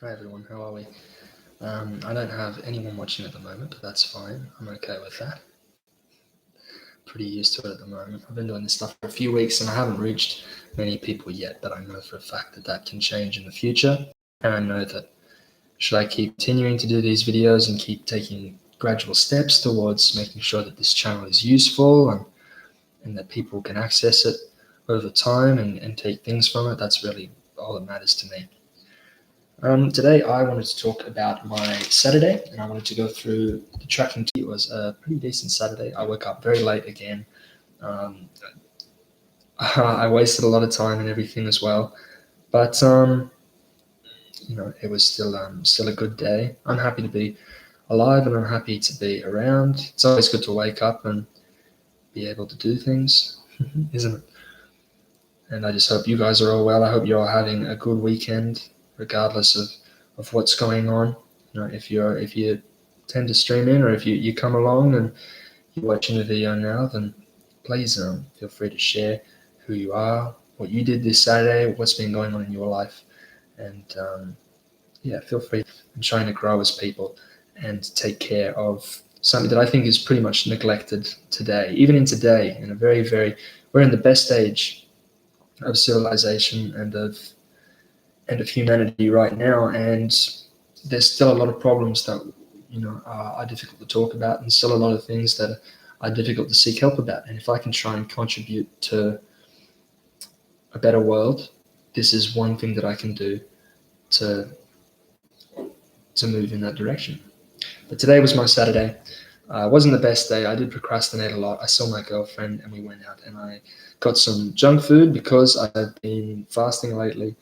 Hi everyone, how are we? I don't have anyone watching at the moment, but that's fine. I'm okay with that. Pretty used to it at the moment. I've been doing this stuff for a few weeks and I haven't reached many people yet, but I know for a fact that that can change in the future. And I know that should I keep continuing to do these videos and keep taking gradual steps towards making sure that this channel is useful and that people can access it over time and take things from it, that's really all that matters to me. Today I wanted to talk about my Saturday, and I wanted to go through the tracking. It was a pretty decent Saturday. I woke up very late again. Um, I wasted a lot of time and everything as well, but it was still a good day. I'm happy to be alive, and I'm happy to be around. It's always good to wake up and be able to do things, isn't it? And I just hope you guys are all well. I hope you're all having a good weekend, regardless of what's going on. If you tend to stream in, or if you come along and you're watching the video now, then please feel free to share who you are, what you did this Saturday, what's been going on in your life, and feel free. I'm trying to grow as people and take care of something that I think is pretty much neglected today. Even in today, in a we're in the best age of civilization and of humanity right now, and there's still a lot of problems that are difficult to talk about, and still a lot of things that are difficult to seek help about. And if I can try and contribute to a better world, this is one thing that I can do to move in that direction. But today was my Saturday. It wasn't the best day. I did procrastinate a lot. I saw my girlfriend and we went out and I got some junk food because I've been fasting lately.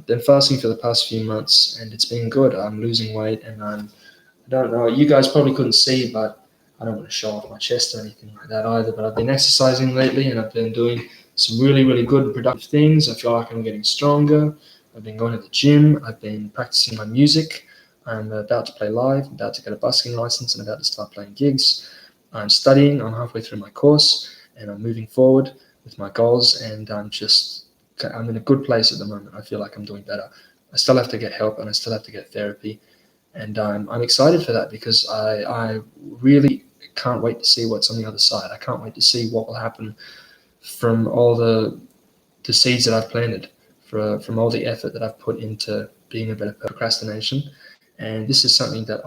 Been fasting for the past few months and it's been good. I'm losing weight and I don't know, you guys probably couldn't see, but I don't want to show off my chest or anything like that either, but I've been exercising lately and I've been doing some really, really good and productive things. I feel like I'm getting stronger. I've been going to the gym. I've been practicing my music. I'm about to play live. I'm about to get a busking license and about to start playing gigs. I'm studying. I'm halfway through my course and I'm moving forward with my goals, and I'm in a good place at the moment. I feel like I'm doing better. I still have to get help and I still have to get therapy. And I'm excited for that because I really can't wait to see what's on the other side. I can't wait to see what will happen from all the seeds that I've planted, from all the effort that I've put into being a better procrastination. And this is something that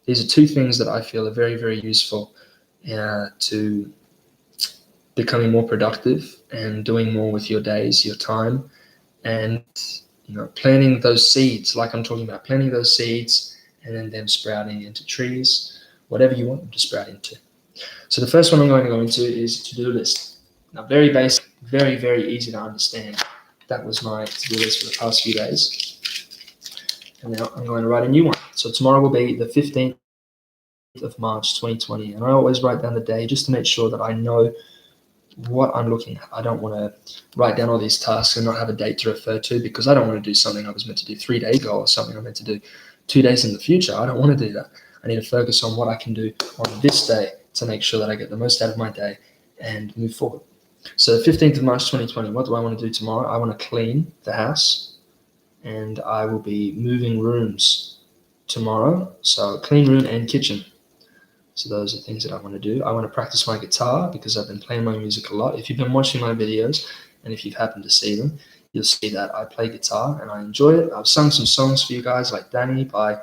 these are two things that I feel are very, very useful to becoming more productive and doing more with your days, your time, and planting those seeds, like I'm talking about, planting those seeds and then them sprouting into trees, whatever you want them to sprout into. So the first one I'm going to go into is to-do list. Now, very basic, very, very easy to understand. That was my to-do list for the past few days. And now I'm going to write a new one. So tomorrow will be the 15th of March 2020. And I always write down the day just to make sure that I know what I'm looking at. I don't want to write down all these tasks and not have a date to refer to, because I don't want to do something I was meant to do 3 days ago or something I'm meant to do 2 days in the future. I don't want to do that. I need to focus on what I can do on this day to make sure that I get the most out of my day and move forward. So 15th of March 2020, what do I want to do tomorrow? I want to clean the house and I will be moving rooms tomorrow. So clean room and kitchen. So those are things that I want to do. I want to practice my guitar because I've been playing my music a lot. If you've been watching my videos and if you've happened to see them, you'll see that I play guitar and I enjoy it. I've sung some songs for you guys like Danny by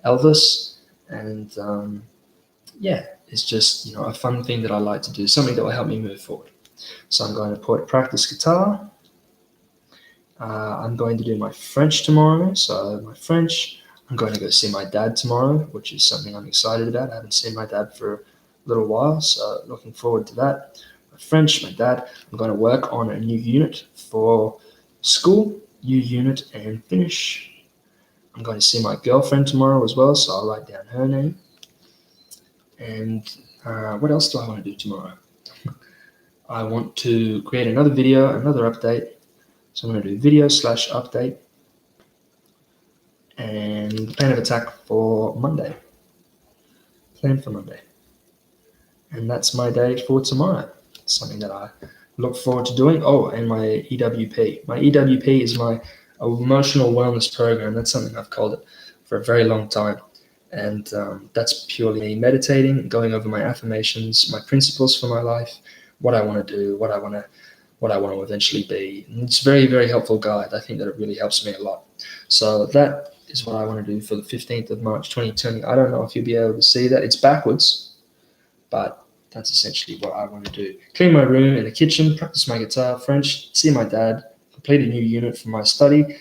Elvis. And it's just a fun thing that I like to do, something that will help me move forward. So I'm going to practice guitar. I'm going to do my French tomorrow. So my French. I'm going to go see my dad tomorrow, which is something I'm excited about. I haven't seen my dad for a little while, so looking forward to that. My French, my dad. I'm going to work on a new unit for school, new unit and finish. I'm going to see my girlfriend tomorrow as well, so I'll write down her name. And what else do I want to do tomorrow? I want to create another video, another update. So I'm going to do video/update. And plan of attack for Monday. Plan for Monday. And that's my day for tomorrow. It's something that I look forward to doing. Oh, and my EWP. My EWP is my emotional wellness program. That's something I've called it for a very long time. And that's purely me meditating, going over my affirmations, my principles for my life, what I want to do, what I want to eventually be. And it's a very, very helpful guide. I think that it really helps me a lot. So that is what I want to do for the 15th of March 2020. I don't know if you'll be able to see that. It's backwards, but that's essentially what I want to do. Clean my room and the kitchen, practice my guitar, French, see my dad, complete a new unit for my study,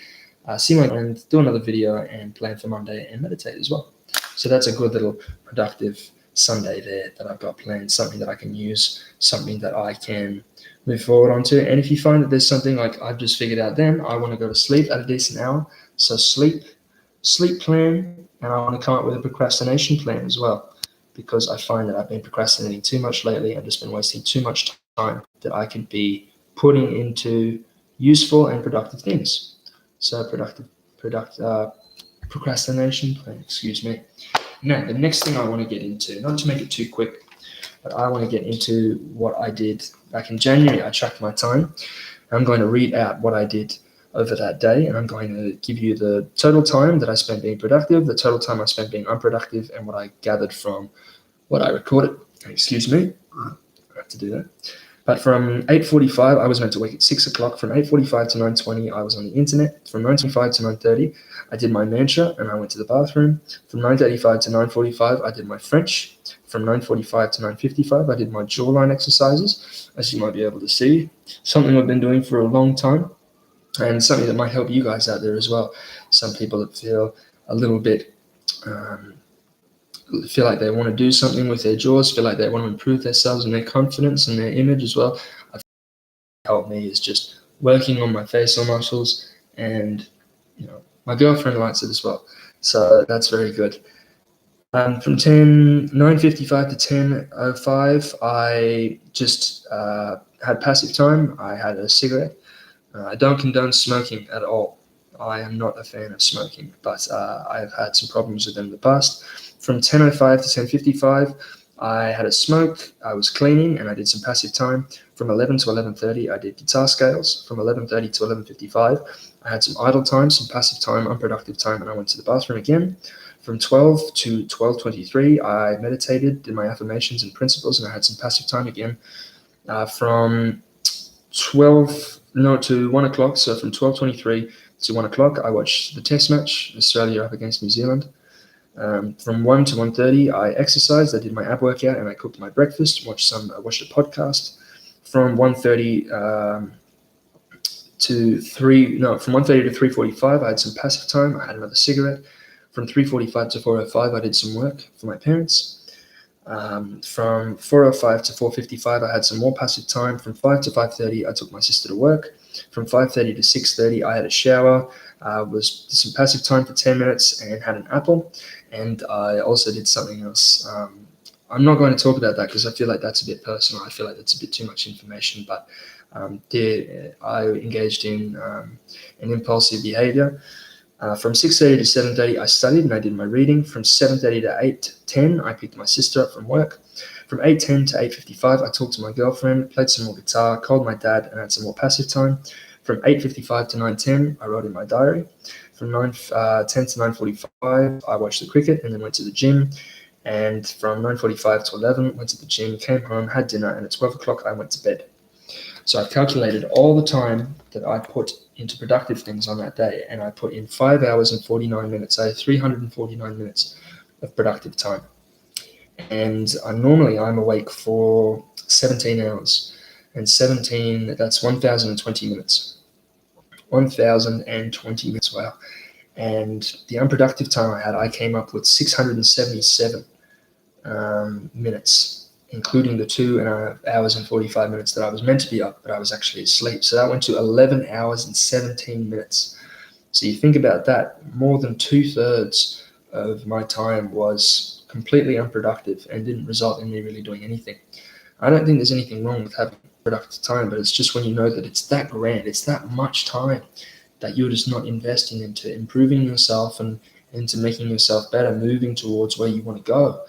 see my friend, do another video, and plan for Monday and meditate as well. So that's a good little productive Sunday there that I've got planned, something that I can use, something that I can move forward onto. And if you find that there's something like I've just figured out, then I want to go to sleep at a decent hour. So sleep plan, and I want to come up with a procrastination plan as well, because I find that I've been procrastinating too much lately and just been wasting too much time that I could be putting into useful and productive things. So procrastination plan, excuse me. Now, the next thing I want to get into, not to make it too quick, but I want to get into what I did back in January. I tracked my time. I'm going to read out what I did over that day, and I'm going to give you the total time that I spent being productive, the total time I spent being unproductive, and what I gathered from what I recorded. Excuse me, I have to do that. But from 8:45, I was meant to wake at 6 o'clock. From 8:45 to 9:20, I was on the internet. From 9:25 to 9:30, I did my mantra and I went to the bathroom. From 9:35 to 9:45, I did my French. From 9:45 to 9:55, I did my jawline exercises, as you might be able to see. Something I've been doing for a long time, and something that might help you guys out there as well. Some people that feel a little bit feel like they want to do something with their jaws, feel like they want to improve themselves and their confidence and their image as well. I think helped me is just working on my facial muscles, and my girlfriend likes it as well. So that's very good. From 9:55 to 10:05, I just had passive time. I had a cigarette. I don't condone smoking at all. I am not a fan of smoking, but I've had some problems with them in the past. From 10:05 to 10:55, I had a smoke. I was cleaning, and I did some passive time. From 11 to 11:30, I did guitar scales. From 11:30 to 11:55, I had some idle time, some passive time, unproductive time, and I went to the bathroom again. From 12 to 12:23, I meditated, did my affirmations and principles, and I had some passive time again. From 12 no to 1 o'clock, so from 12:23 to 1 o'clock, I watched the test match, Australia up against New Zealand. From 1 to 1:30, I exercised, I did my ab workout, and I cooked my breakfast, watched a podcast. From 1:30 from 1:30 to 3:45, I had some passive time, I had another cigarette. From 3:45 to 4:05, I did some work for my parents. From 4:05 to 4:55, I had some more passive time. From 5 to 5:30, I took my sister to work. From 5:30 to 6:30, I had a shower, did some passive time for 10 minutes and had an apple. And I also did something else. I'm not going to talk about that because I feel like that's a bit personal. I feel like that's a bit too much information, but I engaged in an impulsive behavior. From 6:30 to 7:30, I studied and I did my reading. From 7:30 to 8:10, I picked my sister up from work. From 8:10 to 8:55, I talked to my girlfriend, played some more guitar, called my dad, and had some more passive time. From 8:55 to 9:10, I wrote in my diary. From 9:10 to 9:45, I watched the cricket and then went to the gym. And from 9:45 to 11, went to the gym, came home, had dinner, and at 12 o'clock, I went to bed. So I've calculated all the time that I put into productive things on that day, and I put in 5 hours and 49 minutes. I have 349 minutes of productive time. And normally I'm awake for 17 hours. And 17, that's 1,020 minutes. 1,020 minutes, wow. And the unproductive time I came up with 677 minutes, including the 2 hours and 45 minutes that I was meant to be up, but I was actually asleep. So that went to 11 hours and 17 minutes. So you think about that, more than 2/3 of my time was completely unproductive and didn't result in me really doing anything. I don't think there's anything wrong with having productive time, but it's just when you know that it's that grand, it's that much time that you're just not investing into improving yourself and into making yourself better, moving towards where you want to go.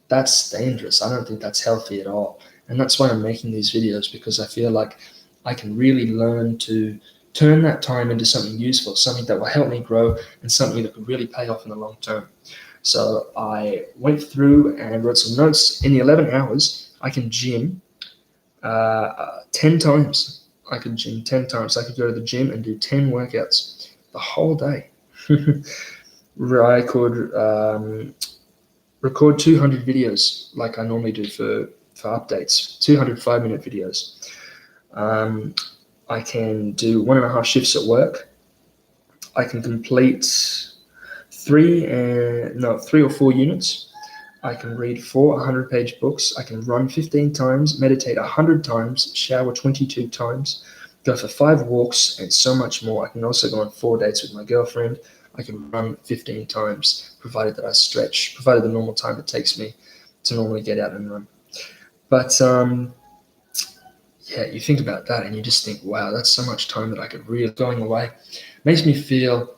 That's dangerous. I don't think that's healthy at all. And that's why I'm making these videos, because I feel like I can really learn to turn that time into something useful, something that will help me grow, and something that could really pay off in the long term. So I went through and wrote some notes. In the 11 hours, I can gym 10 times. I could gym 10 times. I could go to the gym and do 10 workouts the whole day. I could record 200 videos like I normally do for updates, 200 5-minute videos. I can do 1.5 shifts at work. I can complete 3 or 4 units. I can read 4 100-page books. I can run 15 times, meditate 100 times, shower 22 times, go for 5 walks, and so much more. I can also go on 4 dates with my girlfriend. I can run 15 times, provided that I stretch, provided the normal time it takes me to normally get out and run. But yeah, you think about that and you just think, wow, that's so much time that I could really going away. Makes me feel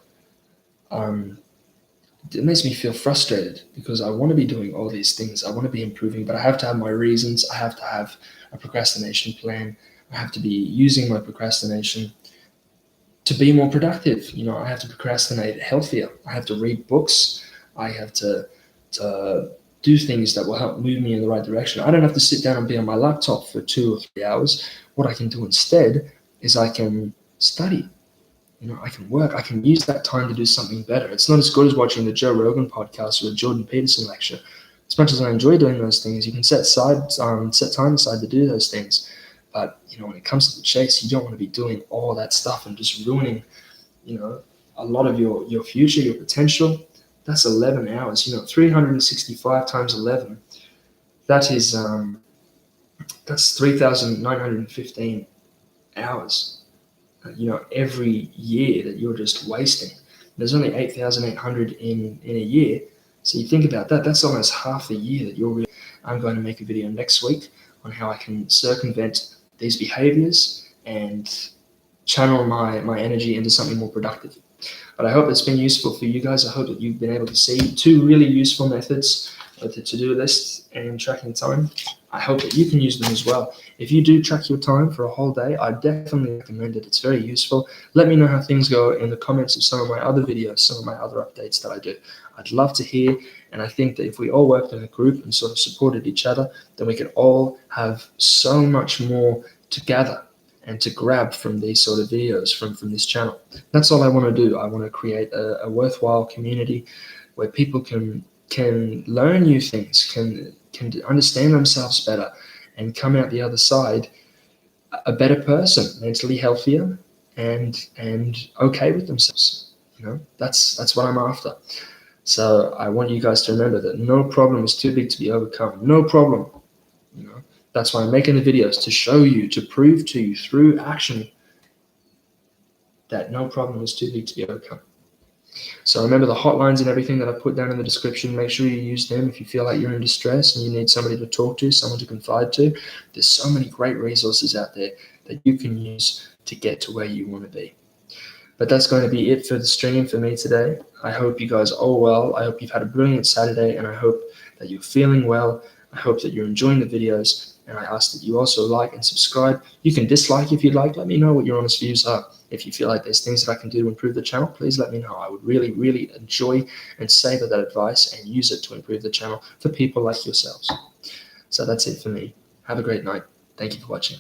frustrated because I want to be doing all these things. I want to be improving, but I have to have my reasons. I have to have a procrastination plan. I have to be using my procrastination to be more productive. I have to procrastinate healthier. I have to read books. I have to do things that will help move me in the right direction. I don't have to sit down and be on my laptop for 2 or 3 hours. What I can do instead is I can study. I can work. I can use that time to do something better. It's not as good as watching the Joe Rogan podcast or the Jordan Peterson lecture. As much as I enjoy doing those things, you can set time aside to do those things. But when it comes to the chase, you don't want to be doing all that stuff and just ruining, a lot of your future, your potential. That's 11 hours. 365 times 11. That is that's 3,915 hours. Every year that you're just wasting. There's only 8,800 in a year. So you think about that, that's almost half the year that you're really. I'm going to make a video next week on how I can circumvent these behaviors and channel my energy into something more productive. But I hope it's been useful for you guys. I hope that you've been able to see 2 really useful methods with the to-do list and tracking time. I hope that you can use them as well. If you do track your time for a whole day, I definitely recommend it. It's very useful. Let me know how things go in the comments of some of my other videos, some of my other updates that I do. I'd love to hear, and I think that if we all worked in a group and sort of supported each other, then we could all have so much more to gather and to grab from these sort of videos from this channel. That's all I want to do. I want to create a worthwhile community where people can learn new things, can understand themselves better, and come out the other side a better person, mentally healthier and okay with themselves. That's what I'm after. So I want you guys to remember that no problem is too big to be overcome. No problem. That's why I'm making the videos, to show you, to prove to you through action that no problem is too big to be overcome. So remember the hotlines and everything that I put down in the description. Make sure you use them if you feel like you're in distress and you need somebody to talk to, someone to confide to. There's so many great resources out there that you can use to get to where you want to be. But that's going to be it for the stream for me today. I hope you guys are all well. I hope you've had a brilliant Saturday, and I hope that you're feeling well. I hope that you're enjoying the videos, and I ask that you also like and subscribe. You can dislike if you'd like. Let me know what your honest views are. If you feel like there's things that I can do to improve the channel, please let me know. I would really, really enjoy and savor that advice and use it to improve the channel for people like yourselves. So that's it for me. Have a great night. Thank you for watching.